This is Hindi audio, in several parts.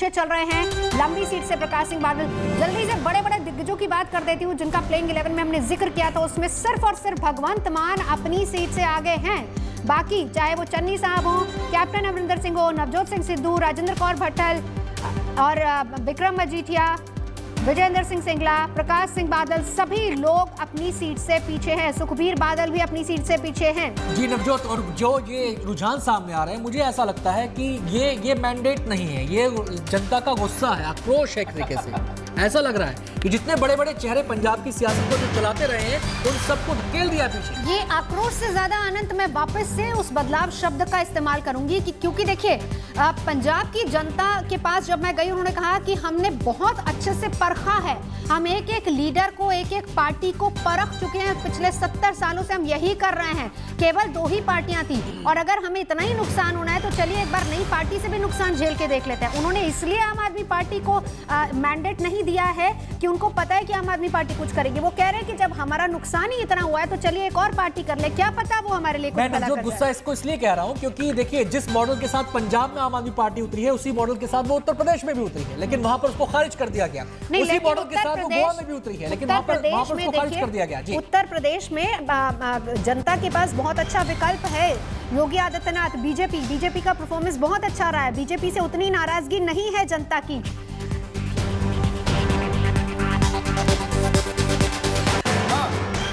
चल रहे हैं लंबी सीट से प्रकाश सिंह बादल। जल्दी से बड़े बड़े दिग्गजों की बात कर देती हूँ जिनका प्लेइंग 11 में हमने जिक्र किया था, उसमें सिर्फ और सिर्फ भगवंत मान अपनी सीट से आगे हैं। बाकी चाहे वो चन्नी साहब हो, कैप्टन अमरिंदर सिंह हो, नवजोत सिंह सिद्धू, राजेंद्र कौर भट्टल और विक्रम मजीठिया, विजयेंद्र सिंह सिंगला, प्रकाश सिंह बादल, सभी लोग अपनी सीट से पीछे हैं। सुखबीर बादल भी अपनी सीट से पीछे हैं। जी नवजोत, और जो ये रुझान सामने आ रहे हैं, मुझे ऐसा लगता है कि ये मैंडेट नहीं है, ये जनता का गुस्सा है, आक्रोश है एक तरीके से। ऐसा लग रहा है कि जितने बड़े बड़े चेहरे पंजाब की सियासत को जो चलाते रहे हैं, उन सबको धकेल दिया पीछे। ये आक्रोश से ज्यादा अनंत मैं वापस से उस बदलाव शब्द का इस्तेमाल करूंगी क्योंकि देखिए पंजाब की जनता के पास जब मैं गई, उन्होंने कहा कि हमने बहुत अच्छे से परखा है, हम एक एक लीडर को, एक एक पार्टी को परख चुके हैं। पिछले 70 सालों से हम यही कर रहे हैं। केवल 2 ही पार्टियां थी और अगर हमें इतना ही नुकसान होना है तो चलिए एक बार नई पार्टी से भी नुकसान झेल के देख लेते हैं। उन्होंने इसलिए आम आदमी पार्टी को मैंडेट नहीं दिया है कि उनको पता है कि आम आदमी पार्टी कुछ करेगी। वो कह रहे हैं कि जब हमारा नुकसान ही इतना हुआ है तो चलिए एक और पार्टी कर ले, क्या पता वो हमारे लिए कुछ भला कर जाए। गुस्सा इसको इसलिए कह रहा हूं क्योंकि देखिए जिस मॉडल के साथ पंजाब में आम आदमी पार्टी उतरी है, उसी मॉडल के साथ वो उत्तर प्रदेश में भी उतरी है, लेकिन वहां पर उसको खारिज कर दिया गया। उसी मॉडल के साथ वो गोवा में भी उतरी है, लेकिन वहां पर उसको खारिज कर दिया गया। उत्तर प्रदेश में जनता के पास बहुत अच्छा विकल्प है। योगी आदित्यनाथ, बीजेपी का परफॉर्मेंस बहुत अच्छा रहा है। बीजेपी से उतनी नाराजगी नहीं है जनता की।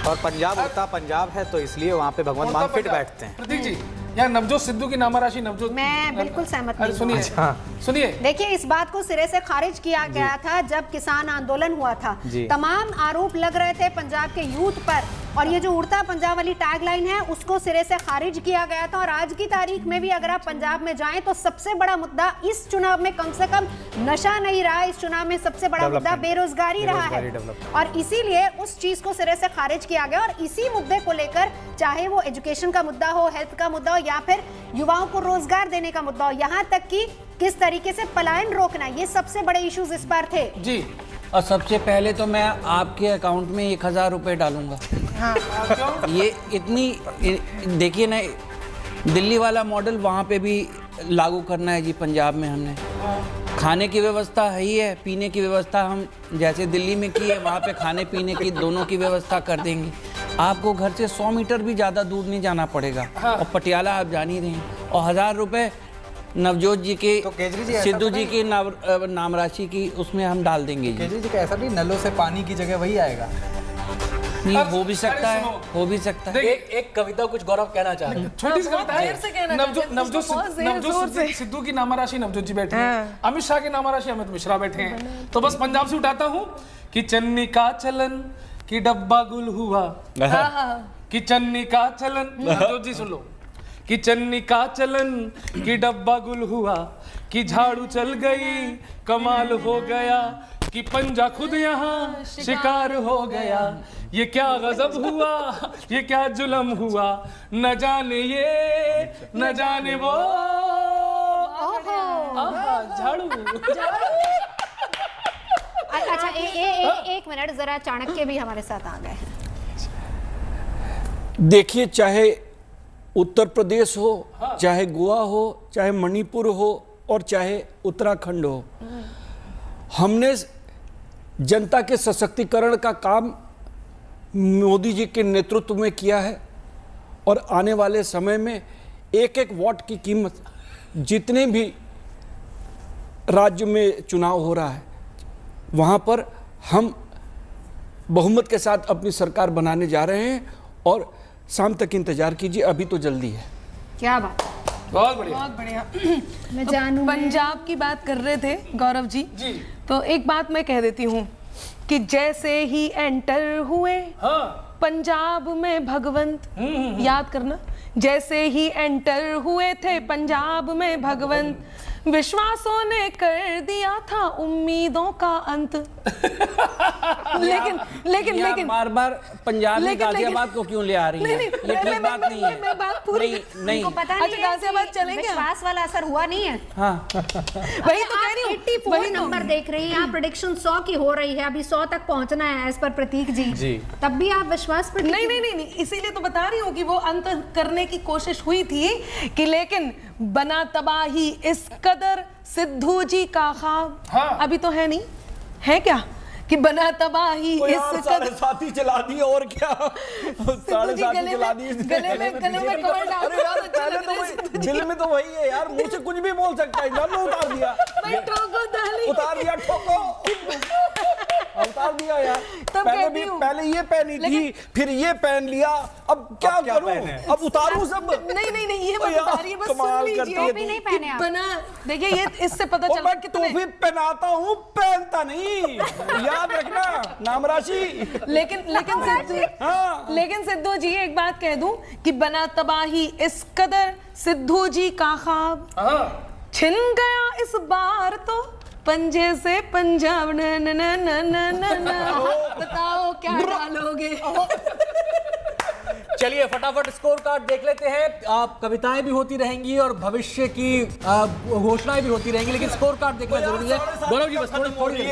और पंजाब उड़ता पंजाब है तो इसलिए वहाँ पे भगवंत मान फिट बैठते हैं। प्रतीक जी, यहाँ नवजोत सिद्धू की नामाराशी, नवजोत, मैं बिल्कुल सहमत नहीं। सुनिए सुनिए, देखिए इस बात को सिरे से खारिज किया गया था जब किसान आंदोलन हुआ था। तमाम आरोप लग रहे थे पंजाब के यूथ पर और ये जो उड़ता पंजाब वाली टैगलाइन है उसको सिरे से खारिज किया गया था। और आज की तारीख में भी अगर आप पंजाब में जाएं तो सबसे बड़ा मुद्दा इस चुनाव में कम से कम नशा नहीं रहा, इस चुनाव में सबसे बड़ा मुद्दा बेरोजगारी रहा है और इसीलिए उस चीज को सिरे से खारिज किया गया। और इसी मुद्दे को लेकर चाहे वो एजुकेशन का मुद्दा हो, हेल्थ का मुद्दा हो या फिर युवाओं को रोजगार देने का मुद्दा हो, यहाँ तक कि किस तरीके से पलायन रोकना, ये सबसे बड़े इश्यूज इस बार थे। जी, और सबसे पहले तो मैं आपके अकाउंट में 1000 रुपये डालूंगा। हाँ। ये इतनी देखिए ना, दिल्ली वाला मॉडल वहाँ पे भी लागू करना है जी। पंजाब में हमने खाने की व्यवस्था है ही है, पीने की व्यवस्था हम जैसे दिल्ली में की है वहाँ पे खाने पीने की दोनों की व्यवस्था कर देंगे। आपको घर से 100 मीटर भी ज़्यादा दूर नहीं जाना पड़ेगा। हाँ। और पटियाला आप जान ही रहे हैं। और 1000 रुपये नवजोत जी के, तो सिद्धू जी की नाम राशि की उसमें हम डाल देंगे। केजरी जी का ऐसा नहीं, नलों से पानी की जगह वही आएगा। नहीं, हो भी सकता है, हो भी सकता है। एक कविता कुछ गौरव कहना चाह रहे हैं। छोटी सी कविता है। नवजोत सिद्धू की नामाराशी नवजोत जी बैठे हैं, अमित शाह की नामाराशी अमित मिश्रा बैठे हैं। तो बस पंजाब से उठाता हूँ कि चन्नी का चलन कि डब्बा गुल हुआ, कि चन्नी का चलन, नवजोत जी सुन लो, कि चन्नी का चलन कि डब्बा गुल हुआ, कि झाड़ू चल गई कमाल हो गया, कि पंजा खुद यहाँ शिकार हो गया। ये क्या गजब हुआ, ये क्या जुल्म हुआ, न जाने ये न जाने वो। झाड़ू। अच्छा एक मिनट, जरा चाणक्य भी हमारे साथ आ गए हैं। देखिए, चाहे उत्तर प्रदेश हो, चाहे गोवा हो, चाहे मणिपुर हो और चाहे उत्तराखंड हो, हमने जनता के सशक्तिकरण का काम मोदी जी के नेतृत्व में किया है। और आने वाले समय में एक एक वोट की कीमत, जितने भी राज्य में चुनाव हो रहा है वहाँ पर हम बहुमत के साथ अपनी सरकार बनाने जा रहे हैं। और शाम तक इंतजार कीजिए, अभी तो जल्दी है। क्या बात, बहुत बढ़िया, बहुत बढ़िया। मैं जानूं। पंजाब की बात कर रहे थे गौरव जी, तो एक बात मैं कह देती हूँ कि जैसे ही एंटर हुए पंजाब में भगवंत, याद करना, जैसे ही एंटर हुए थे पंजाब में भगवंत, विश्वासों ने कर दिया था उम्मीदों का अंत। लेकिन बार बार पंजाब में गाजियाबाद को क्यों ले आ रही है? ये ठीक बात नहीं है। मैं बात पूरी नहीं, पता नहीं, गाजियाबाद चलेंगे, विश्वास वाला असर हुआ नहीं है। हाँ। वही तो कह रही हूँ, 84 नंबर देख रही हैं, यहाँ प्रेडिक्शन 100 की हो रही है, अभी 100 तक पहुंचना है एज पर प्रतीक जी। तब भी आप विश्वास पर नहीं, इसीलिए तो बता रही हूँ कि वो अंत करने की कोशिश हुई थी कि लेकिन बना तबाही इस कदर सिद्धू जी का ख्वाब। हाँ। अभी तो है नहीं, है क्या कि बना तबाही इस साढ़े सात ही चला दी और क्या, साढ़े जी सात ही गले चला में- दी। गले में कमर डाल अरे के यार, बहुत अच्छे पहले लग तो रहे हैं वही- सिद्धू जी। दिल में तो वही है यार, मुंह से कुछ भी बोल सकता है, जान लो उतार दिया, भाई ठोको ताली। उतार दिया, ठोको, उतार दिया यार। तब पहले कहती भी हूँ। पहले ये पहनी थी, फिर ये पहन लिया, अब क्या करूं, अब उतारूं सब। नहीं नहीं नहीं, ये ओ मत यार, उतारिए, बस कमाल सुन करती लीजिए। है टोपी नहीं पहने आप। बना, देखिए ये इससे पता ओ, चलता मैं कितने, टोपी पहनाता हूँ, पहनता नहीं, याद रखना, नाम राशि। लेकिन सिद्धू, हाँ। लेकिन सिद्धू जी एक बात कह दूं कि बना तबाही इस कदर सिद्धू जी का ख्वाब छिन गया इस बार तो पंजे से पंजाब। न न न न न न न। बताओ क्या डालोगे? चलिए फटाफट स्कोर कार्ड देख लेते हैं। आप कविताएं भी होती रहेंगी और भविष्य की घोषणाएं भी होती रहेंगी, लेकिन स्कोर कार्ड देखना जरूरी है। गौरव जी बस थोड़ी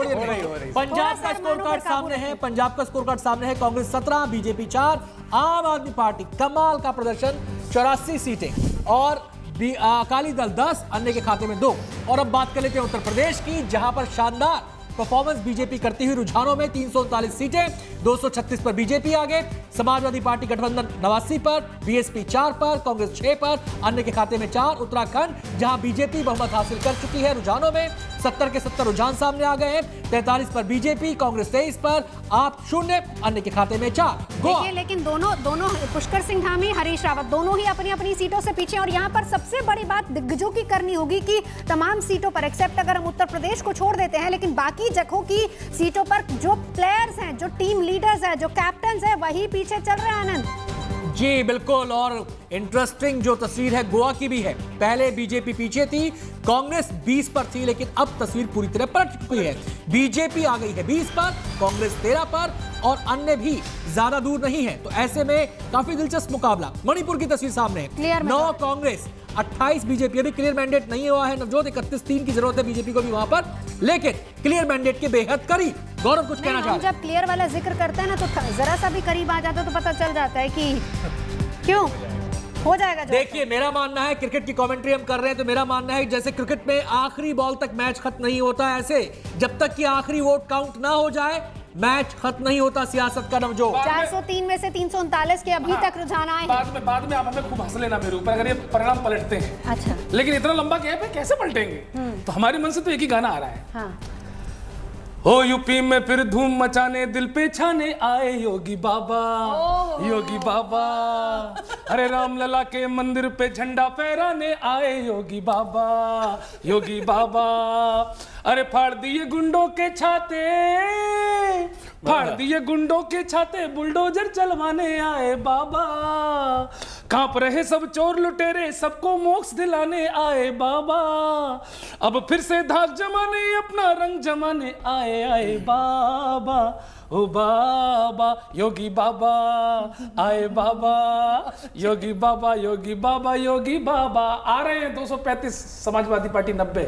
देर। पंजाब का स्कोर कार्ड सामने है, पंजाब का स्कोर कार्ड सामने है। कांग्रेस 17, बीजेपी 4, आम आदमी पार्टी कमाल का प्रदर्शन 84 सीटें और अकाली दल 10, अन्य के खाते में 2। और अब बात कर लेते हैं उत्तर प्रदेश की, जहां पर शानदार परफॉर्मेंस बीजेपी करती हुई रुझानों में 339 सीटें, 236 पर बीजेपी आगे, समाजवादी पार्टी गठबंधन 89 पर, बीएसपी 4 पर, कांग्रेस 6 पर, अन्य के खाते में 4। उत्तराखंड जहां बीजेपी बहुमत हासिल कर चुकी है, रुझानों में 70 के 70 रुझान सामने आ गए हैं। 43 पर बीजेपी, कांग्रेस 23 पर, आप 0, अन्य के खाते में 4। देखिए लेकिन दोनों पुष्कर सिंह धामी, हरीश रावत दोनों ही अपनी अपनी सीटों से पीछे। और यहाँ पर सबसे बड़ी बात दिग्गजों की करनी होगी कि तमाम सीटों पर एक्सेप्ट अगर हम उत्तर प्रदेश को छोड़ देते हैं, लेकिन बाकी जगहों की सीटों पर जो प्लेयर्स हैं, जो टीम लीडर्स हैं, जो कैप्टन हैं, वही पीछे चल रहे हैं। आनंद जी बिल्कुल, और इंटरेस्टिंग जो तस्वीर है गोवा की भी है। पहले बीजेपी पीछे थी, कांग्रेस 20 पर थी, लेकिन अब तस्वीर पूरी तरह पलट चुकी है। बीजेपी आ गई है 20 पर, कांग्रेस 13 पर और अन्य भी ज्यादा दूर नहीं है। तो ऐसे में काफी दिलचस्प मुकाबला। मणिपुर की तस्वीर सामने है, 9 कांग्रेस, 28 बीजेपी। अभी क्लियर मैंडेट नहीं हुआ है नवजोत, 31-3 की जरूरत है बीजेपी को भी वहां पर, लेकिन क्लियर मैंडेट के बेहद करीब। गौरव कुछ कहना चाह हम रहे हैं? जब क्लियर वाला जिक्र करते हैं ना, तो जरा सा भी करीब आ जाता तो पता चल जाता है कि क्यों हो जाएगा। देखिए मेरा मानना है, क्रिकेट की कमेंट्री हम कर रहे हैं तो मेरा मानना है जैसे क्रिकेट में आखिरी बॉल तक मैच खत्म नहीं होता, ऐसे जब तक कि आखिरी वोट काउंट ना हो जाए मैच खत्म नहीं होता सियासत का। नवजोत 403 में से 339 के अभी तक रुझान आए हैं। बाद में आप हमें खूब हंस लेना मेरे ऊपर अगर ये परिणाम पलटते हैं। अच्छा, लेकिन इतना लंबा गैप है, कैसे पलटेंगे? तो हमारे मन से तो एक ही गाना आ रहा है। हाँ। हो यूपी में फिर धूम मचाने, दिल पे छाने आए योगी बाबा, योगी बाबा। अरे राम लला के मंदिर पे झंडा फहराने आए योगी बाबा, योगी बाबा। अरे फाड़ दिए गुंडों के छाते, फाड़ दिए गुंडों के छाते, बुलडोजर चलवाने आए बाबा। कांप रहे सब चोर लुटेरे, सबको मोक्ष दिलाने आए बाबा। अब फिर से धाक जमाने, अपना रंग जमाने आए आए बाबा। ओ बाबा योगी बाबा आए बाबा, योगी बाबा, योगी बाबा, योगी बाबा। आ रहे हैं 235, समाजवादी पार्टी 90।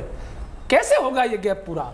कैसे होगा ये गैप पूरा?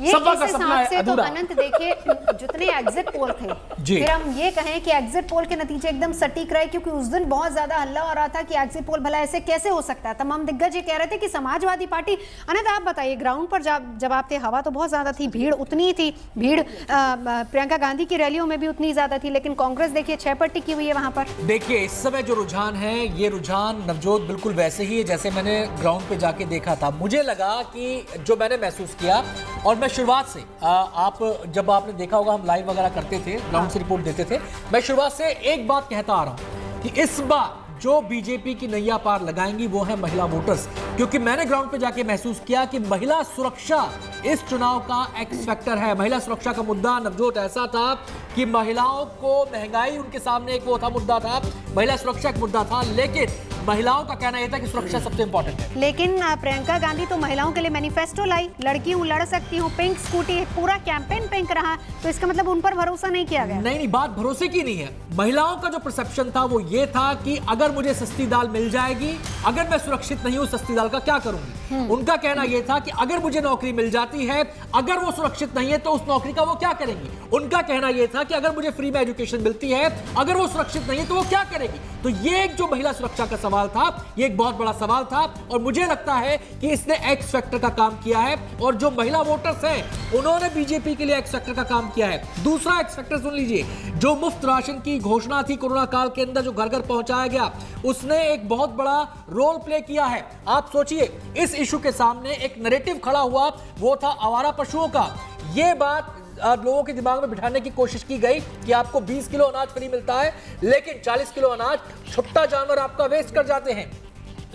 ये सपा इस का सपना हिसाब है से तो अधूरा। अनंत देखिए जितने एग्जिट पोल थे, फिर हम ये कहें कि एग्जिट पोल के नतीजे एकदम सटीक रहे, क्योंकि उस दिन बहुत ज्यादा हल्ला हो रहा था कि एग्जिट पोल भला ऐसे कैसे हो सकता है। तमाम दिग्गज ये कह रहे थे कि समाजवादी पार्टी। अनंत आप बताइए, ग्राउंड पर जब आप थे, हवा तो बहुत ज्यादा थी, भीड़ उतनी थी, भीड़ प्रियंका गांधी की रैलियों में भी उतनी ज्यादा थी, लेकिन कांग्रेस देखिए 6 पर टिकी हुई है वहां पर। देखिए इस समय जो रुझान है, ये रुझान नवजोत बिल्कुल वैसे ही है जैसे मैंने ग्राउंड पे जाके देखा था। मुझे लगा कि जो मैंने महसूस किया, और मैं शुरुआत से आप जब आपने देखा होगा हम लाइव वगैरह करते थे, ग्राउंड से रिपोर्ट देते थे, मैं शुरुआत से एक बात कहता आ रहा हूं कि इस बार जो बीजेपी की नैया पार लगाएंगी वो है महिला वोटर्स, क्योंकि मैंने ग्राउंड पे जाके महसूस किया कि महिला सुरक्षा इस चुनाव का एक्स फैक्टर है। महिला सुरक्षा का मुद्दा नवजोत ऐसा था कि महिलाओं को महंगाई उनके सामने एक वो था मुद्दा था, महिला सुरक्षा एक मुद्दा था, लेकिन महिलाओं का कहना यह था कि सुरक्षा सबसे इंपॉर्टेंट है। लेकिन प्रियंका गांधी तो महिलाओं के लिए मैनिफेस्टो लाई, लड़की हूँ लड़ सकती हूँ, पिंक स्कूटी, पूरा कैंपेन पिंक रहा, तो इसका मतलब उन पर भरोसा नहीं किया गया। नहीं, बात भरोसे की नहीं है। महिलाओं का जो परसेप्शन था वो ये था कि अगर मुझे सस्ती दाल मिल जाएगी, अगर मैं सुरक्षित नहीं हूं सस्ती दाल का क्या करूंगी। उनका कहना यह था कि अगर मुझे नौकरी मिल जाती है, अगर वो सुरक्षित नहीं है तो उस नौकरी का वो क्या करेंगी। उनका कहना यह था कि अगर मुझे फ्री में एजुकेशन मिलती है, अगर वो सुरक्षित नहीं है तो वो क्या करेगी। तो ये एक जो महिला सुरक्षा का सवाल था, ये एक बहुत बड़ा सवाल था और मुझे लगता है कि इसने एक्स फैक्टर का काम किया है और जो महिला वोटर्स हैं उन्होंने बीजेपी के लिए एक्स फैक्टर का काम किया है। दूसरा एक्स फैक्टर सुन लीजिए, जो मुफ्त राशन की घोषणा थी कोरोना काल के अंदर, जो घर घर पहुंचाया गया, उसने एक बहुत बड़ा रोल प्ले किया है। आप सोचिए, इस इशू के सामने एक नैरेटिव खड़ा हुआ, वो था आवारा पशुओं का। ये बात लोगों के दिमाग में बिठाने की कोशिश की गई कि आपको 20 किलो अनाज फ्री मिलता है, लेकिन 40 किलो अनाज छुट्टा जानवर आपका वेस्ट कर जाते हैं।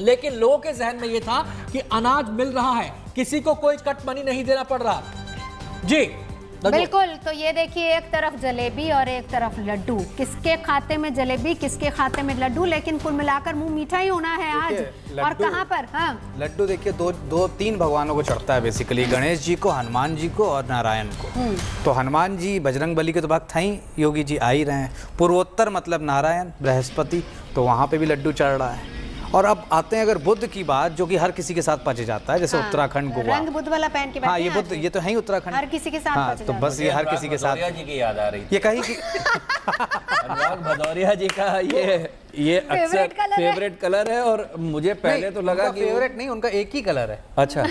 लेकिन लोगों के जहन में यह था कि अनाज मिल रहा है, किसी को कोई कट मनी नहीं देना पड़ रहा। जी बिल्कुल। तो ये देखिए, एक तरफ जलेबी और एक तरफ लड्डू, किसके खाते में जलेबी किसके खाते में लड्डू, लेकिन कुल मिलाकर मुंह मीठा ही होना है आज। और कहां पर? हाँ, लड्डू देखिए दो तीन भगवानों को चढ़ता है बेसिकली, गणेश जी को, हनुमान जी को और नारायण को। तो हनुमान जी बजरंग बली के तो भक्त हैं ही, योगी जी आ ही रहे हैं। पूर्वोत्तर मतलब नारायण बृहस्पति, तो वहाँ पे भी लड्डू चढ़ रहा है। और अब आते हैं अगर बुद्ध की बात, जो कि हर किसी के साथ पचे जाता है, जैसे उत्तराखंड, गोवा। रंग बुद्ध वाला पहन के बैठे हाँ, ये हैं बुद्ध, ये तो है ही उत्तराखंड, हर किसी के साथ हाँ, पचे तो जाता बस ये हर किसी के साथ। भदौरिया जी की याद आ रही थी। ये कहीं की अनुराग भदौरिया जी का ये अक्सर फेवरेट कलर है और मुझे पहले तो लगा कि फेवरेट नहीं, उनका एक ही कलर है। अच्छा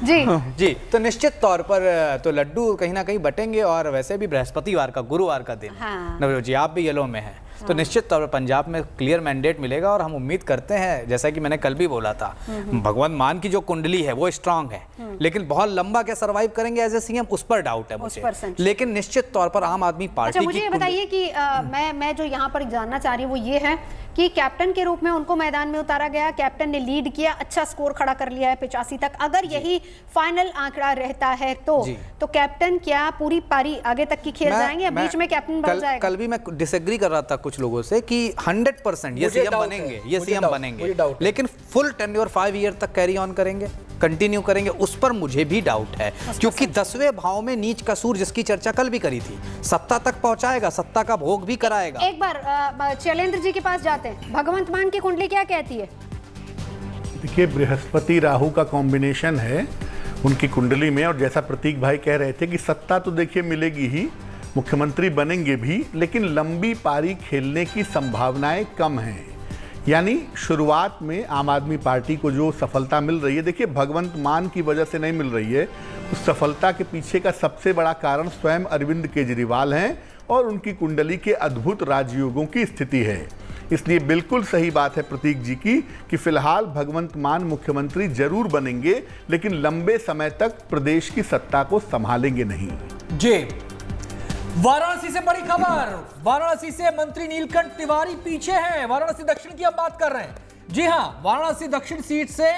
जी जी। तो निश्चित तौर पर तो लड्डू कहीं ना कहीं बटेंगे और वैसे भी बृहस्पतिवार का, गुरुवार का दिन। हाँ। नवजोत जी, आप भी येलो में हैं, तो निश्चित तौर पर पंजाब में क्लियर मैंडेट मिलेगा और हम उम्मीद करते हैं, जैसा कि मैंने कल भी बोला था, भगवंत मान की जो कुंडली है वो स्ट्रांग है, लेकिन बहुत लंबा क्या सर्वाइव करेंगे एज ए सीएम, उस पर डाउट है मुझे। लेकिन निश्चित तौर पर आम आदमी पार्टी अच्छा, मुझे ये बताइए कि मैं जो यहाँ पर जानना चाह रही हूँ वो ये है कि कैप्टन के रूप में उनको मैदान में उतारा गया, कैप्टन ने लीड किया, अच्छा स्कोर खड़ा कर लिया है 85 तक। अगर यही फाइनल आंकड़ा रहता है तो कैप्टन क्या पूरी पारी आगे तक की खेल जाएंगे या बीच में कैप्टन बन जाएगा? कल भी मैं डिसएग्री कर रहा था कुछ लोगों से कि 100% ये सीएम बनेंगे, ये सीएम बनेंगे, लेकिन फुल टेन्योर 5 ईयर तक कैरी ऑन करेंगे, कंटिन्यू करेंगे, उस पर मुझे भी डाउट है। क्योंकि 10वें भाव में नीच कसूर, जिसकी चर्चा कल भी करी थी, सत्ता तक पहुंचाएगा, सत्ता का भोग भी कराएगा। एक बार शैलेंद्र जी के पास जाते हैं, भगवंत मान की कुंडली क्या कहती है? देखिए, बृहस्पति राहु का कॉम्बिनेशन है उनकी कुंडली में, और जैसा प्रतीक भाई कह रहे थे कि सत्ता तो देखिए मिलेगी ही, मुख्यमंत्री बनेंगे भी, लेकिन लंबी पारी खेलने की संभावनाएं कम हैं। यानी शुरुआत में आम आदमी पार्टी को जो सफलता मिल रही है, देखिए भगवंत मान की वजह से नहीं मिल रही है, उस सफलता के पीछे का सबसे बड़ा कारण स्वयं अरविंद केजरीवाल हैं और उनकी कुंडली के अद्भुत राजयोगों की स्थिति है। इसलिए बिल्कुल सही बात है प्रतीक जी की कि फिलहाल भगवंत मान मुख्यमंत्री जरूर बनेंगे, लेकिन लंबे समय तक प्रदेश की सत्ता को संभालेंगे नहीं। जी, वाराणसी से बड़ी खबर, वाराणसी से मंत्री नीलकंठ तिवारी पीछे हैं। वाराणसी दक्षिण की हम बात कर रहे हैं। जी हां, वाराणसी दक्षिण सीट से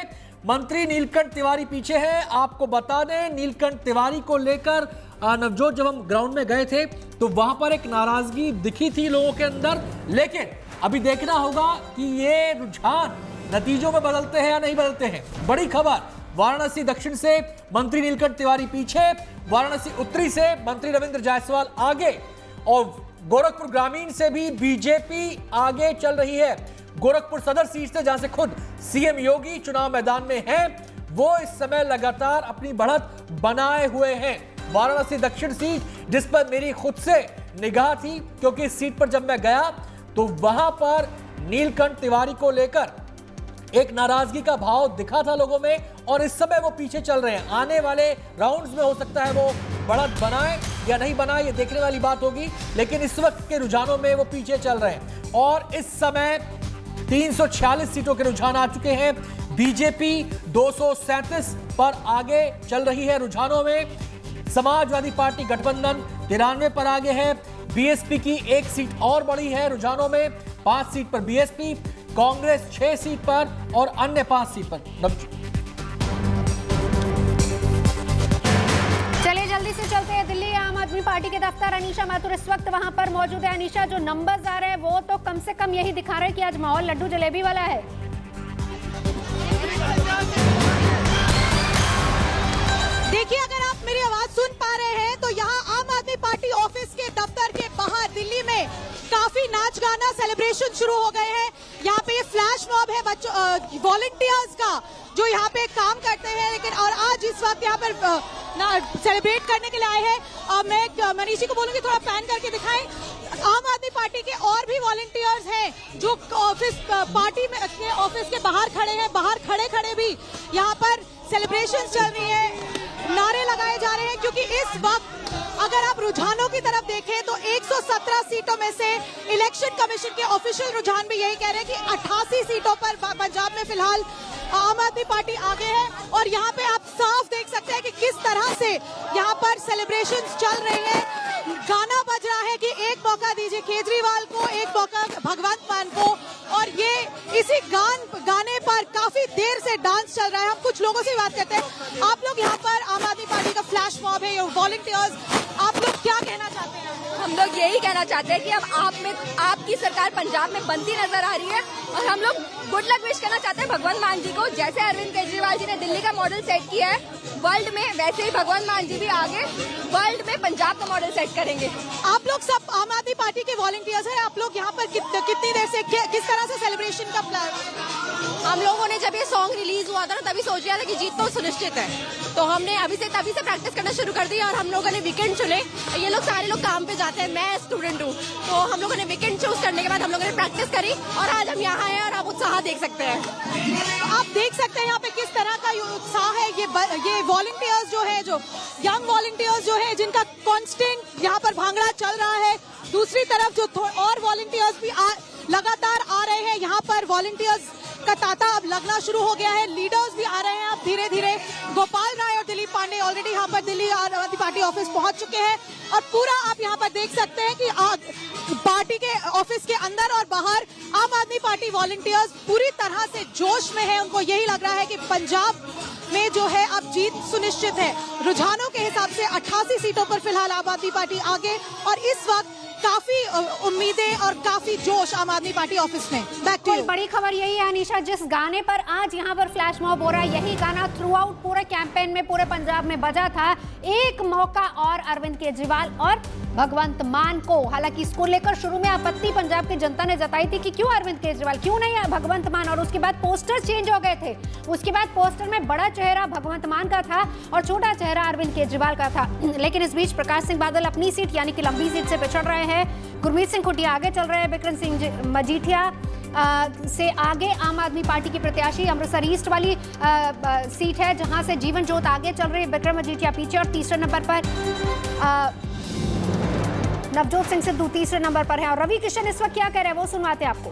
मंत्री नीलकंठ तिवारी पीछे हैं। आपको बता दें, नीलकंठ तिवारी को लेकर नवजोत जब हम ग्राउंड में गए थे तो वहां पर एक नाराजगी दिखी थी लोगों के अंदर, लेकिन अभी देखना होगा कि ये रुझान नतीजों में बदलते हैं या नहीं बदलते हैं। बड़ी खबर, वाराणसी दक्षिण से मंत्री नीलकंठ तिवारी पीछे, वाराणसी उत्तरी से मंत्री रविंद्र जायसवाल आगे और गोरखपुर ग्रामीण से भी बीजेपी आगे चल रही है। गोरखपुर सदर सीट से, जहां से खुद सीएम योगी चुनाव मैदान में हैं, वो इस समय लगातार अपनी बढ़त बनाए हुए हैं। वाराणसी दक्षिण सीट, जिस पर मेरी खुद से निगाह थी, क्योंकि इस सीट पर जब मैं गया तो वहां पर नीलकंठ तिवारी को लेकर एक नाराजगी का भाव दिखा था लोगों में, और इस समय वो पीछे चल रहे हैं। आने वाले राउंड्स में हो सकता है वो बढ़त बनाए या नहीं बनाए, ये देखने वाली बात होगी, लेकिन इस वक्त के रुझानों में वो पीछे चल रहे हैं। और इस समय 346 सीटों के रुझान आ चुके हैं। बीजेपी 237 पर आगे चल रही है रुझानों में। समाजवादी पार्टी गठबंधन 93 पर आगे है। बीएसपी की 1 सीट और बढ़ी है रुझानों में, 5 सीट पर बीएसपी, कांग्रेस 6 सीट पर और अन्य 5 सीट पर। चलिए जल्दी से चलते हैं दिल्ली आम आदमी पार्टी के दफ्तर। अनीशा माथुर इस वक्त वहां पर मौजूद है। अनीशा, जो नंबर्स आ रहे हैं वो तो कम से कम यही दिखा रहे हैं कि आज माहौल लड्डू जलेबी वाला है। देखिए, अगर आप मेरी आवाज सुन पा रहे हैं तो यहाँ आम आदमी पार्टी ऑफिस के दफ्तर के बाहर दिल्ली में काफी नाच गाना सेलिब्रेशन शुरू हो गए हैं। यहाँ पे फ्लैश मॉब है बच्चों वॉलंटियर्स का जो यहाँ पे काम करते हैं, लेकिन और आज इस वक्त यहाँ पर सेलिब्रेट करने के लिए आए हैं। मैं मनीष जी को बोलूंगी थोड़ा पैन करके दिखाएं। आम आदमी पार्टी के और भी वॉलंटियर्स हैं जो ऑफिस पार्टी में के ऑफिस के बाहर खड़े हैं। बाहर खड़े खड़े भी यहाँ पर सेलिब्रेशंस चल रही है, नारे लगाए जा रहे हैं, क्योंकि इस वक्त अगर आप रुझानों की तरफ देखें तो 117 सीटों में से इलेक्शन कमीशन के ऑफिशियल रुझान भी यही कह रहे हैं कि 88 सीटों पर पंजाब में फिलहाल आम आदमी पार्टी आगे है। और यहाँ पे आप साफ देख सकते हैं कि किस तरह से यहाँ पर सेलिब्रेशंस चल रहे हैं। गाना बज रहा है कि एक मौका दीजिए केजरीवाल को, एक मौका भगवंत मान को, और ये इसी गाने पर काफी देर से डांस चल रहा है। हम कुछ लोगों से बात करते हैं। आप लोग यहाँ पर आम आदमी पार्टी का फ्लैश मॉब है, वॉलंटियर्स, आप लोग क्या कहना चाहते हैं? हम लोग यही कहना चाहते हैं कि अब आपकी सरकार पंजाब में बनती नजर आ रही है, और हम लोग गुड लक विश करना चाहते हैं भगवंत मान जी को। जैसे अरविंद केजरीवाल जी ने दिल्ली का मॉडल सेट किया है वर्ल्ड में, वैसे ही भगवंत मान जी भी आगे वर्ल्ड में पंजाब का मॉडल सेट करेंगे। आप लोग सब आम आदमी पार्टी के वॉलंटियर्स हैं, आप लोग यहाँ पर कितनी देर से किस तरह से सेलिब्रेशन का प्लान? हम लोगों ने जब ये सॉन्ग रिलीज हुआ था ना, तभी सोच लिया था कि जीत तो सुनिश्चित है, तो हमने तभी से प्रैक्टिस करना शुरू कर दी। और हम लोगों ने वीकेंड चुने, ये लोग सारे लोग काम पे जाते हैं, मैं स्टूडेंट हूँ, तो हम लोगों ने वीकेंड चूज करने के बाद हम लोगों ने प्रैक्टिस करी, और आज हम यहाँ हैं और आप उत्साह देख सकते हैं। तो आप देख सकते हैं यहाँ पे किस तरह का उत्साह है। ये वॉलंटियर्स जो है, जो यंग वॉलंटियर्स जो है, जिनका कांस्टेंट यहाँ पर भांगड़ा चल रहा है। दूसरी तरफ जो और वॉलंटियर्स भी लगातार आ रहे हैं, यहाँ पर वॉलंटियर्स का तांता अब लगना शुरू हो गया है। लीडर्स भी आ रहे हैं अब धीरे धीरे। गोपाल राय और दिलीप पांडे ऑलरेडी यहाँ पर दिल्ली आम आदमी पार्टी ऑफिस पहुंच चुके हैं, और पूरा आप यहाँ पर देख सकते हैं कि पार्टी के ऑफिस के अंदर और बाहर आम आदमी पार्टी वॉलंटियर्स पूरी तरह से जोश में है। उनको यही लग रहा है कि पंजाब में जो है अब जीत सुनिश्चित है। रुझानों के हिसाब से 88 सीटों पर फिलहाल आम आदमी पार्टी आगे, और इस वक्त काफी उम्मीदें और काफी जोश आम आदमी पार्टी ऑफिस में। कोई बड़ी खबर यही है अनीशा, जिस गाने पर आज यहाँ पर फ्लैश मॉब हो रहा है, यही गाना थ्रू आउट पूरे कैंपेन में पूरे पंजाब में बजा था। एक मौका और अरविंद केजरीवाल और भगवंत मान को। हालांकि इसको लेकर शुरू में आपत्ति पंजाब की जनता ने जताई थी कि क्यों अरविंद केजरीवाल, क्यों नहीं भगवंत मान, और उसके बाद पोस्टर चेंज हो गए थे। उसके बाद पोस्टर में बड़ा चेहरा भगवंत मान का था और छोटा चेहरा अरविंद केजरीवाल का था। लेकिन इस बीच प्रकाश सिंह बादल अपनी सीट यानी कि लंबी सीट से पिछड़ रहे हैं। गुरमीत सिंह खुटिया आगे चल रहे हैं। बिक्रम सिंह मजीठिया से आगे आम आदमी पार्टी की प्रत्याशी अमृतसर ईस्ट वाली सीट है, जहां से जीवन जोत आगे चल रही है, बिक्रम मजीठिया पीछे, और तीसरे नंबर पर नवजोत सिंह सिद्धू तीसरे नंबर पर है। और रवि किशन इस वक्त क्या कह रहे हैं वो सुनवाते हैं आपको।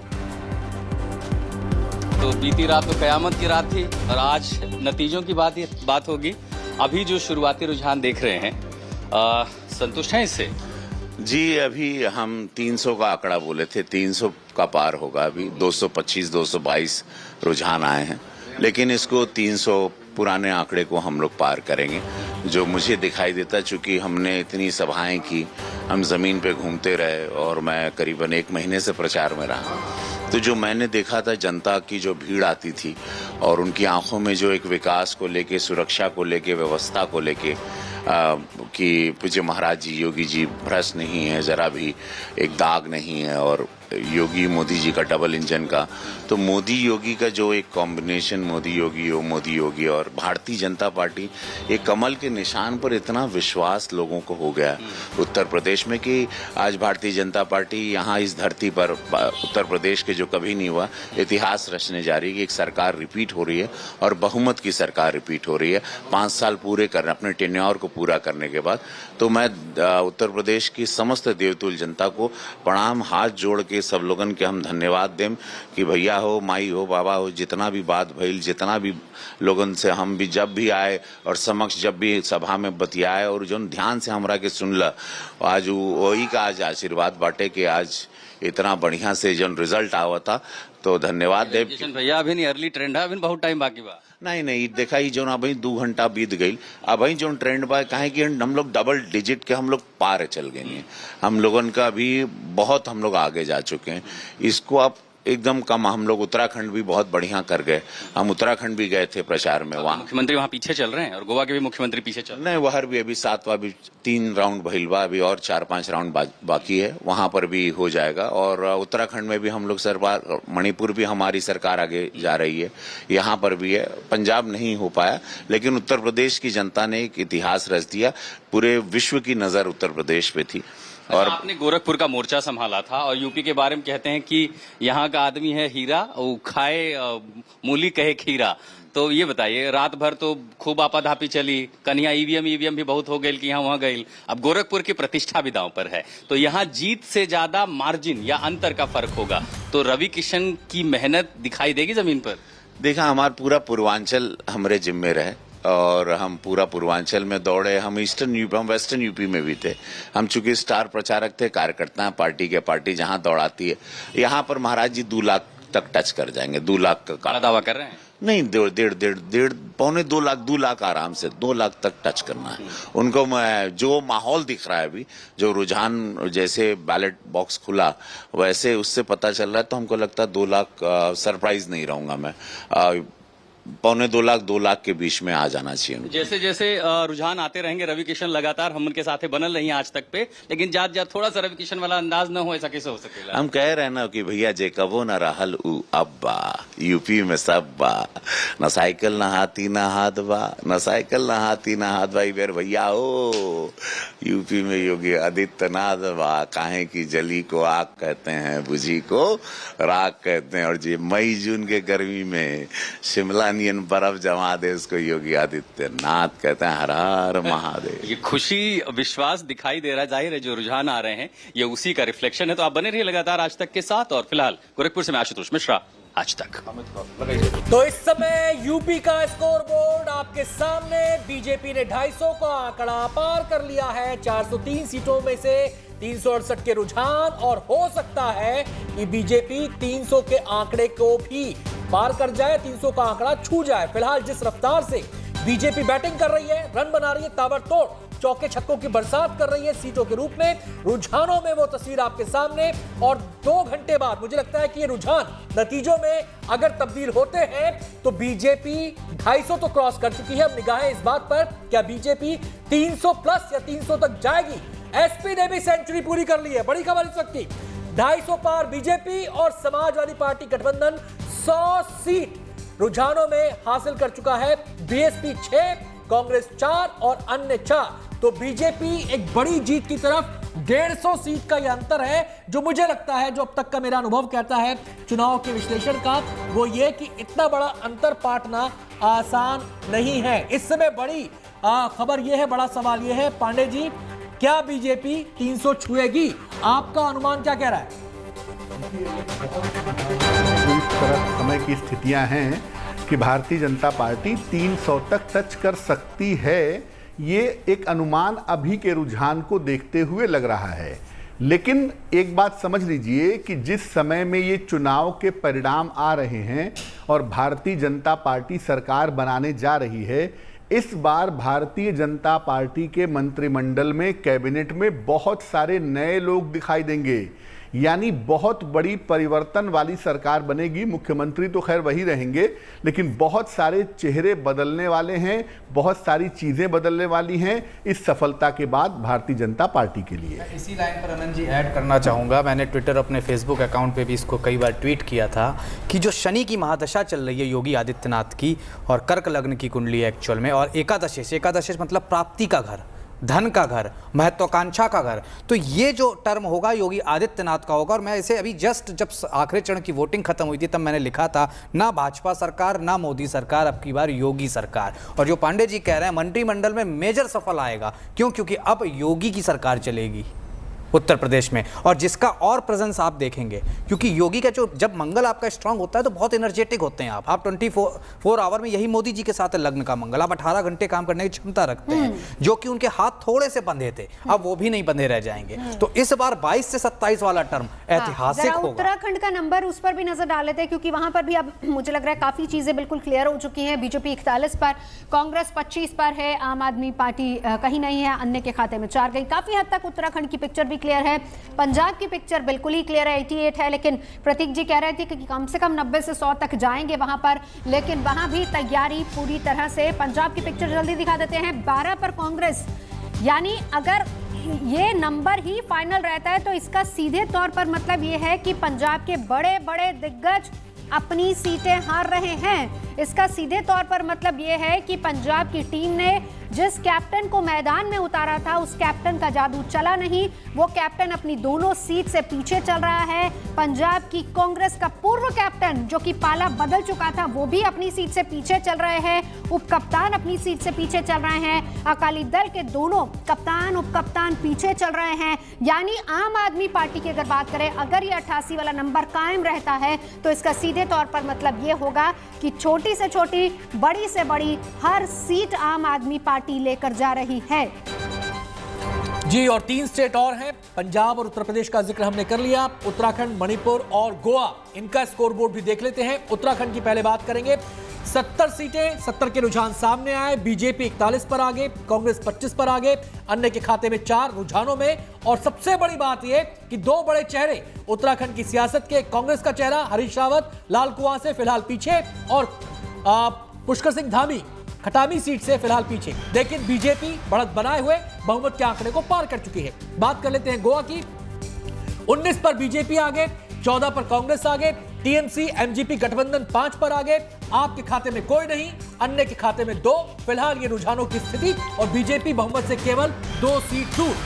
तो बीती रात तो कयामत की रात थी, और आज नतीजों की बात होगी। अभी जो शुरुआती रुझान देख रहे हैं, संतुष्ट हैं इससे? जी, अभी हम 300 का आंकड़ा बोले थे, 300 का पार होगा। अभी 225 222 रुझान आए हैं, लेकिन इसको 300 पुराने आंकड़े को हम लोग पार करेंगे। जो मुझे दिखाई देता, चूंकि हमने इतनी सभाएं की, हम जमीन पे घूमते रहे, और मैं करीबन 1 महीने से प्रचार में रहा, तो जो मैंने देखा था, जनता की जो भीड़ आती थी और उनकी आंखों में जो एक विकास को लेके, सुरक्षा को लेके, व्यवस्था को लेके कि पूज्य महाराज जी, योगी जी भ्रष्ट नहीं है, जरा भी एक दाग नहीं है, और योगी मोदी जी का डबल इंजन का, तो मोदी योगी का जो एक कॉम्बिनेशन, मोदी योगी और भारतीय जनता पार्टी, एक कमल के निशान पर इतना विश्वास लोगों को हो गया उत्तर प्रदेश में कि आज भारतीय जनता पार्टी यहाँ इस धरती पर, उत्तर प्रदेश के जो कभी नहीं हुआ, इतिहास रचने जा रही है कि एक सरकार रिपीट हो रही है, और बहुमत की सरकार रिपीट हो रही है 5 साल पूरे करने, अपने टेन्योर को पूरा करने के बाद। तो मैं उत्तर प्रदेश की समस्त देवतुल जनता को प्रणाम हाथ जोड़ के सब लोगन के हम धन्यवाद दें कि भैया हो, माई हो, बाबा हो, जितना भी बात भइल, जितना भी लोगन से हम भी जब भी आए और समक्ष जब भी सभा में बतियाए, और जो ध्यान से हमरा के सुनला, आज वही का आज आशीर्वाद बाटे कि आज इतना बढ़िया से जो रिजल्ट आवा था, तो धन्यवाद देव। भैया अभी नहीं अर्ली ट्रेंड है, अभी बहुत टाइम बाकी बा। नहीं देखा ही जो अभी 2 घंटा बीत गई, अब जो ट्रेंड बा, काहे कि हम लोग डबल डिजिट के हम लोग पार चल गए हैं। हम लोगन का अभी बहुत हम लोग आगे जा चुके हैं। इसको आप एकदम कम, हम लोग उत्तराखंड भी बहुत बढ़िया कर गए। हम उत्तराखंड भी गए थे प्रचार में, वहाँ मुख्यमंत्री वहाँ पीछे चल रहे हैं, और गोवा के भी मुख्यमंत्री पीछे चल रहे हैं। नहीं, वहाँ भी अभी 7वां भी 3 राउंड भइल बा, अभी और 4-5 राउंड बाकी है, वहाँ पर भी हो जाएगा। और उत्तराखंड में भी हम लोग सरकार, मणिपुर भी हमारी सरकार आगे जा रही है, यहाँ पर भी है। पंजाब नहीं हो पाया, लेकिन उत्तर प्रदेश की जनता ने एक इतिहास रच दिया। पूरे विश्व की नजर उत्तर प्रदेश पे थी, और आपने गोरखपुर का मोर्चा संभाला था और यूपी के बारे में कहते हैं कि यहाँ का आदमी है हीरा, वो खाए मूली कहे खीरा। तो ये बताइए, रात भर तो खूब आपाधापी चली, कन्या ईवीएम भी बहुत हो गई कि यहाँ वहां गई। अब गोरखपुर की प्रतिष्ठा भी दांव पर है, तो यहाँ जीत से ज्यादा मार्जिन या अंतर का फर्क होगा, तो रवि किशन की मेहनत दिखाई देगी जमीन पर? देखा, हमारा पूरा पूर्वांचल हमारे जिम्मे रहे और हम पूरा पूर्वांचल में दौड़े। हम ईस्टर्न यूपी, हम वेस्टर्न यूपी में भी थे। हम चूंकि स्टार प्रचारक थे, कार्यकर्ता पार्टी जहां दौड़ाती है, यहाँ पर महाराज जी 2 लाख तक टच कर जाएंगे। 2 लाख का दावा कर रहे हैं? नहीं, 1.5 पौने 2 लाख आराम से 2 लाख तक टच करना है उनको। जो माहौल दिख रहा है अभी, जो रुझान, जैसे बैलेट बॉक्स खुला वैसे उससे पता चल रहा है, तो हमको लगता है 2 लाख, सरप्राइज नहीं रहूंगा मैं, पौने 2 लाख के बीच में आ जाना चाहिए। जैसे जैसे रुझान आते रहेंगे, रवि किशन लगातार हम उनके साथ बनल रही आज तक पे, लेकिन जात थोड़ा सा रवि किशन वाला अंदाज न हो, ऐसा कैसे हो सकेगा? हम कह रहे हैं ना कि भैया जे कबो न रहल उ अब्बा, यूपी में सब बा, न साइकिल न हाथी न हाथ बा, न साइकिल न हाथी न हाथ बा। बेर भैया ओ यूपी में योगी आदित्यनाथ बा, काहे की जली को आग कहते हैं, बुझी को राख कहते हैं, और जी मई जून के गर्मी में शिमला नियन बर्फ जमा दे, उसको योगी आदित्यनाथ कहते हैं। हर हर महादेव। ये खुशी विश्वास दिखाई दे रहा है, जाहिर है जो रुझान आ रहे हैं ये उसी का रिफ्लेक्शन है। तो आप बने रहिए लगातार आज तक के साथ, और फिलहाल गोरखपुर से मैं आशुतोष मिश्रा, आज तक। तो इस समय यूपी का स्कोर बोर्ड आपके सामने। बीजेपी ने 250 का आंकड़ा पार कर लिया है। 403 सीटों में से 368 के रुझान, और हो सकता है कि बीजेपी 300 के आंकड़े को भी पार कर जाए, 300 का आंकड़ा छू जाए। फिलहाल जिस रफ्तार से बीजेपी बैटिंग कर रही है, रन बना रही है, ताबड़तोड़ चौके छक्कों की बरसात कर रही है सीटों के रूप में, रुझानों में वो तस्वीर आपके सामने। और 2 घंटे बाद मुझे लगता है कि ये रुझान नतीजों में अगर तब्दील होते हैं तो बीजेपी 250 तो क्रॉस कर चुकी है। अब निगाहें इस बात पर, क्या बीजेपी 300 प्लस या 300 तक जाएगी? एसपी ने भी सेंचुरी पूरी कर ली है। बड़ी खबर इस वक्त की, 250 पार बीजेपी, और समाजवादी पार्टी गठबंधन 100 सीट रुझानों में हासिल कर चुका है। बीएसपी 6, कांग्रेस 4 और अन्य 4। तो बीजेपी एक बड़ी जीत की तरफ 150 सीट का यह अंतर है, जो मुझे लगता है, जो अब तक का मेरा अनुभव कहता है चुनाव के विश्लेषण का, वो ये कि इतना बड़ा अंतर पाटना आसान नहीं है। इस समय बड़ी खबर यह है, बड़ा सवाल यह है पांडे जी, क्या बीजेपी 300 छुएगी? आपका अनुमान क्या कह रहा है? इस तरह समय की स्थितियां हैं कि भारतीय जनता पार्टी 300 तक टच कर सकती है। ये एक अनुमान अभी के रुझान को देखते हुए लग रहा है, लेकिन एक बात समझ लीजिए कि जिस समय में ये चुनाव के परिणाम आ रहे हैं और भारतीय जनता पार्टी सरकार बनाने जा रही है, इस बार भारतीय जनता पार्टी के मंत्रिमंडल में, कैबिनेट में बहुत सारे नए लोग दिखाई देंगे। यानी बहुत बड़ी परिवर्तन वाली सरकार बनेगी। मुख्यमंत्री तो खैर वही रहेंगे, लेकिन बहुत सारे चेहरे बदलने वाले हैं, बहुत सारी चीज़ें बदलने वाली हैं इस सफलता के बाद भारतीय जनता पार्टी के लिए। इसी लाइन पर अनंत जी ऐड करना चाहूँगा, मैंने ट्विटर, अपने फेसबुक अकाउंट पे भी इसको कई बार ट्वीट किया था कि जो शनि की महादशा चल रही है योगी आदित्यनाथ की, और कर्क लग्न की कुंडली एक्चुअल में, और एकादशेश मतलब प्राप्ति का घर, धन का घर, महत्वाकांक्षा का घर, तो ये जो टर्म होगा योगी आदित्यनाथ का होगा। और मैं इसे अभी जस्ट जब आखिरी चरण की वोटिंग खत्म हुई थी तब मैंने लिखा था, ना भाजपा सरकार ना मोदी सरकार, अब की बार योगी सरकार। और जो पांडे जी कह रहे हैं मंत्रिमंडल में मेजर सफल आएगा, क्यों? क्योंकि अब योगी की सरकार चलेगी उत्तर प्रदेश में, और जिसका और प्रेजेंस आप देखेंगे, क्योंकि योगी का जो, जब मंगल आपका स्ट्रांग होता है तो बहुत एनर्जेटिक होते हैं आप 24 आवर में, यही मोदी जी के साथ है लग्न का मंगल, आप 18 घंटे काम करने की क्षमता रखते हैं, जो कि उनके हाथ थोड़े से बंधे थे, अब वो भी नहीं बंधे रह जाएंगे। तो इस बार 22 से 27 वाला टर्म ऐतिहासिक होगा। उत्तराखंड का नंबर, उस पर भी नजर डाल लेते हैं, क्योंकि वहां पर भी अब मुझे लग रहा है काफी चीजें बिल्कुल क्लियर हो चुकी हैं। बीजेपी 41 पर, कांग्रेस 25 पर है, आम आदमी पार्टी कहीं नहीं है, अन्य के खाते में 4 गई। काफी हद तक उत्तराखंड की पिक्चर भी क्लियर है। पंजाब की पिक्चर बिल्कुल ही क्लियर है, 88 है, लेकिन प्रतीक जी कह रहे थे कि कम से कम 90 से 100 तक जाएंगे वहां पर, लेकिन वहां भी तैयारी पूरी तरह से। पंजाब की पिक्चर जल्दी दिखा देते हैं, 12 पर कांग्रेस, यानी अगर ये नंबर ही फाइनल रहता है तो इसका सीधे तौर पर मतलब ये है कि पंजाब के बड़े बड़े दिग्गज अपनी सीटें हार रहे हैं। इसका सीधे तौर पर मतलब ये है कि पंजाब की टीम ने जिस कैप्टन को मैदान में उतारा था उस कैप्टन का जादू चला नहीं। वो कैप्टन अपनी दोनों सीट से पीछे चल रहा है। पंजाब की कांग्रेस का पूर्व कैप्टन जो कि पाला बदल चुका था वो भी अपनी सीट से पीछे चल रहे हैं। उपकप्तान अपनी सीट से पीछे चल रहे हैं। अकाली दल के दोनों कप्तान उपकप्तान पीछे चल रहे हैं। यानी आम आदमी पार्टी की अगर बात करें, अगर ये 88 वाला नंबर कायम रहता है तो इसका सीधे तौर पर मतलब ये होगा कि छोटी से छोटी बड़ी से बड़ी हर सीट आम आदमी पार्टी लेकर जा रही है। जी, और 3 स्टेट और हैं, पंजाब और उत्तर प्रदेश का जिक्र हमने कर लिया, उत्तराखंड, मणिपुर और गोवा। इनका स्कोरबोर्ड भी देख लेते हैं। उत्तराखंड की पहले बात करेंगे। 70 सीटें, 70 के रुझान सामने आए। बीजेपी 41 पर आगे, कांग्रेस 25 पर आगे, अन्य के खाते में 4 रुझानों में। और सबसे बड़ी बात यह कि 2 बड़े चेहरे उत्तराखंड की सियासत के, कांग्रेस का चेहरा हरीश रावत लाल कुआं से फिलहाल पीछे और पुष्कर सिंह धामी खटामी सीट से फिलहाल पीछे। लेकिन बीजेपी बढ़त बनाए हुए बहुमत के आंकड़े को पार कर चुकी है। बात कर लेते हैं गोवा की। 19 पर बीजेपी आगे, 14 पर कांग्रेस आगे, टीएमसी एमजीपी गठबंधन 5 पर आगे। आपके खाते में कोई नहीं, अन्य के खाते में 2। फिलहाल ये रुझानों की स्थिति और बीजेपी बहुमत से केवल 2 सीट दूर।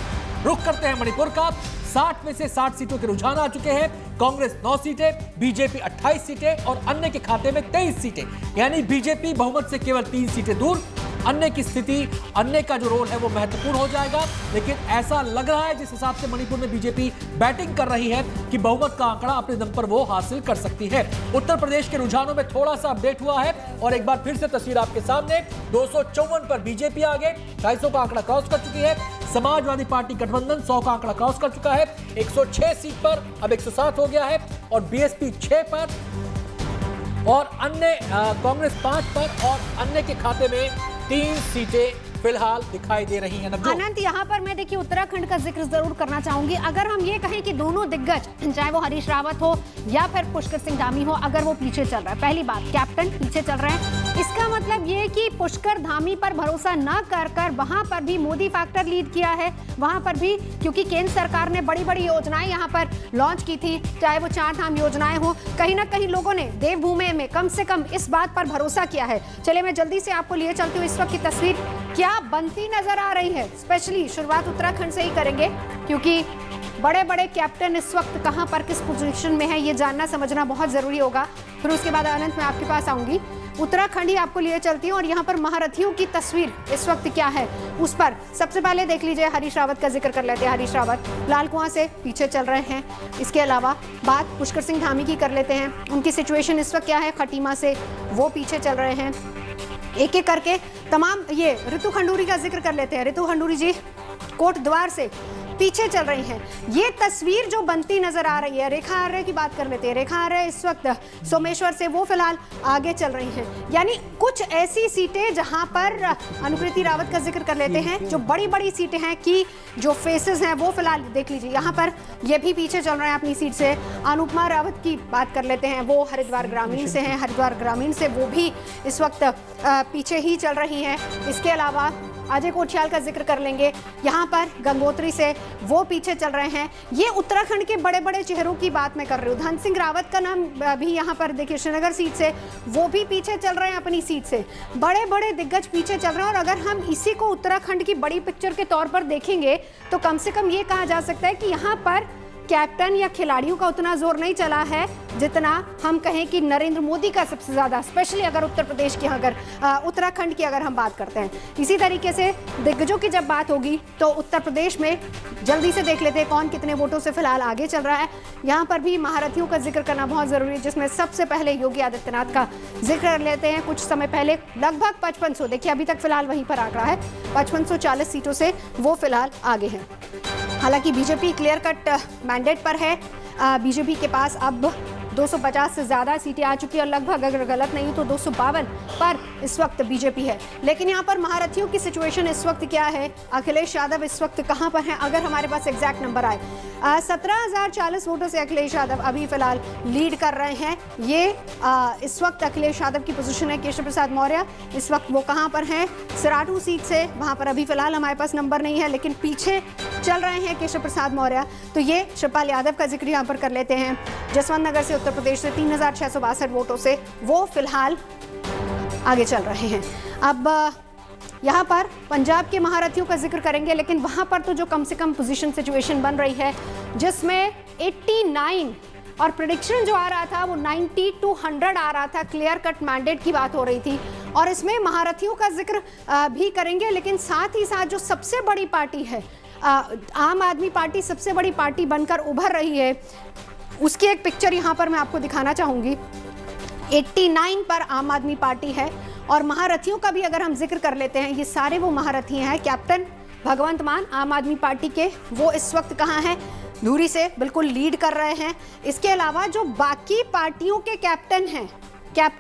रुख करते हैं मणिपुर का। 60 में से 60 सीटों के रुझान आ चुके हैं। कांग्रेस 9 सीटें, बीजेपी 28 सीटें और अन्य के खाते में 23 सीटें। यानी बीजेपी बहुमत से केवल 3 सीटें दूर। अन्य की स्थिति, अन्य का जो रोल है वो महत्वपूर्ण हो जाएगा। लेकिन ऐसा लग रहा है जिस हिसाब से मणिपुर में बीजेपी बैटिंग कर रही है कि बहुमत का आंकड़ा अपने दम पर वो हासिल कर सकती है। उत्तर प्रदेश के रुझानों में थोड़ा सा अपडेट हुआ है और एक बार फिर से तस्वीर आपके सामने। 254 पर बीजेपी आगे, 250 का आंकड़ा क्रॉस कर चुकी है। समाजवादी पार्टी गठबंधन 100 का आंकड़ा क्रॉस कर चुका है। 106 सीट पर अब 107 हो गया है और बीएसपी 6 पर और अन्य कांग्रेस 5 पर और अन्य के खाते में 3 सीटें फिलहाल दिखाई दे रही हैं। अनंत, यहाँ पर मैं देखिए उत्तराखंड का जिक्र जरूर करना चाहूंगी। अगर हम ये कहें कि दोनों दिग्गज, चाहे वो हरीश रावत हो या फिर पुष्कर सिंह धामी हो, अगर वो पीछे चल रहा है, पहली बात कैप्टन पीछे चल रहे हैं, इसका मतलब ये कि पुष्कर धामी पर भरोसा न कर वहां पर भी मोदी फैक्टर लीड किया है। वहां पर भी क्योंकि केंद्र सरकार ने बड़ी बड़ी योजनाएं यहाँ पर लॉन्च की थी, चाहे वो 4 धाम योजनाएं हो, कहीं ना कहीं लोगों ने देवभूमि में कम से कम इस बात पर भरोसा किया है। चलिए मैं जल्दी से आपको लिए चलती हूँ इस वक्त की तस्वीर क्या बनती नजर आ रही है। स्पेशली शुरुआत उत्तराखंड से ही करेंगे क्योंकि बड़े बड़े कैप्टन इस वक्त कहां पर किस पोजीशन में है ये जानना समझना बहुत जरूरी होगा। फिर उसके बाद अनंत मैं आपके पास आऊंगी। उत्तराखंड ही आपको लिए चलती हूँ और यहाँ पर महारथियों की तस्वीर इस वक्त क्या है उस पर सबसे पहले देख लीजिए। हरीश रावत का जिक्र कर लेते हैं। हरीश रावत लाल कुआं से पीछे चल रहे हैं। इसके अलावा बात पुष्कर सिंह धामी की कर लेते हैं। उनकी सिचुएशन इस वक्त क्या है, खटीमा से वो पीछे चल रहे हैं। एक एक करके तमाम, ये ऋतु खंडूरी का जिक्र कर लेते हैं। ऋतु खंडूरी जी कोट द्वार से पीछे चल रही हैं। ये तस्वीर जो बनती नजर आ रही है, रेखा आर्य की बात कर लेते हैं। रेखा आर्य इस वक्त सोमेश्वर से वो फिलहाल आगे चल रही हैं। यानी कुछ ऐसी सीटें जहां पर अनुकृति रावत का जिक्र कर लेते हैं, जो बड़ी बड़ी सीटें हैं कि जो फेसेस हैं वो फिलहाल देख लीजिए। यहाँ पर ये भी पीछे चल रहे हैं अपनी सीट से। अनुपमा रावत की बात कर लेते हैं, वो हरिद्वार ग्रामीण से हैं। हरिद्वार ग्रामीण से वो भी इस वक्त पीछे ही चल रही हैं। इसके अलावा अजय कोठियाल का जिक्र कर लेंगे। यहाँ पर गंगोत्री से वो पीछे चल रहे हैं। ये उत्तराखंड के बड़े बड़े चेहरों की बात मैं कर रही हूँ। धन सिंह रावत का नाम भी यहाँ पर देखिए, श्रीनगर सीट से वो भी पीछे चल रहे हैं अपनी सीट से। बड़े बड़े दिग्गज पीछे चल रहे हैं और अगर हम इसी को उत्तराखंड की बड़ी पिक्चर के तौर पर देखेंगे तो कम से कम ये कहा जा सकता है कि यहाँ पर कैप्टन या खिलाड़ियों का उतना जोर नहीं चला है जितना हम कहें कि नरेंद्र मोदी का सबसे ज्यादा, स्पेशली अगर उत्तर प्रदेश की, अगर उत्तराखंड की अगर हम बात करते हैं। इसी तरीके से दिग्गजों की जब बात होगी तो उत्तर प्रदेश में जल्दी से देख लेते हैं कौन कितने वोटों से फिलहाल आगे चल रहा है। यहाँ पर भी महारथियों का जिक्र करना बहुत जरूरी है, जिसमें सबसे पहले योगी आदित्यनाथ का जिक्र कर लेते हैं। कुछ समय पहले लगभग 5500, देखिए अभी तक फिलहाल वहीं पर आंकड़ा है, 5540 सीटों से वो फिलहाल आगे हैं। हालांकि बीजेपी क्लियर कट मैंडेट पर है। बीजेपी के पास अब 250 से ज़्यादा सीटें आ चुकी है और लगभग, अगर गलत नहीं तो 252 पर इस वक्त बीजेपी है। लेकिन यहाँ पर महारथियों की सिचुएशन इस वक्त क्या है, अखिलेश यादव इस वक्त कहाँ पर हैं, अगर हमारे पास एग्जैक्ट नंबर आए, 17,040 वोटों से अखिलेश यादव अभी फिलहाल लीड कर रहे हैं। ये इस वक्त अखिलेश यादव की पोजीशन है। केशव प्रसाद मौर्य इस वक्त वो कहाँ पर हैं, सिराटू सीट से, वहाँ पर अभी फिलहाल हमारे पास नंबर नहीं है, लेकिन पीछे चल रहे हैं केशव प्रसाद मौर्य। तो ये शिवपाल यादव का जिक्र यहाँ पर कर लेते हैं। जसवंत नगर से उत्तर प्रदेश से 3,662 वोटों से वो फिलहाल आगे चल रहे हैं। अब यहाँ पर पंजाब के महारथियों का जिक्र करेंगे, लेकिन वहाँ पर तो जो कम से कम पोजीशन सिचुएशन बन रही है जिसमें 89 और प्रेडिक्शन जो आ रहा था वो 90 to 100 आ रहा था, क्लियर कट मैंडेट की बात हो रही थी। और इसमें महारथियों का जिक्र भी करेंगे, लेकिन साथ ही साथ जो सबसे बड़ी पार्टी है आम आदमी पार्टी सबसे बड़ी पार्टी बनकर उभर रही है, उसकी एक पिक्चर यहाँ पर मैं आपको दिखाना चाहूँगी। 89 पर आम आदमी पार्टी है और महारथियों का भी अगर हम जिक्र कर लेते हैं, ये सारे वो महारथी हैं। कैप्टन भगवंत मान आम आदमी पार्टी के, वो इस वक्त कहाँ हैं? दूरी से बिल्कुल लीड कर रहे हैं। इसके अलावा जो बाकी पार्टियों के कैप्टन हैं, कैप्टन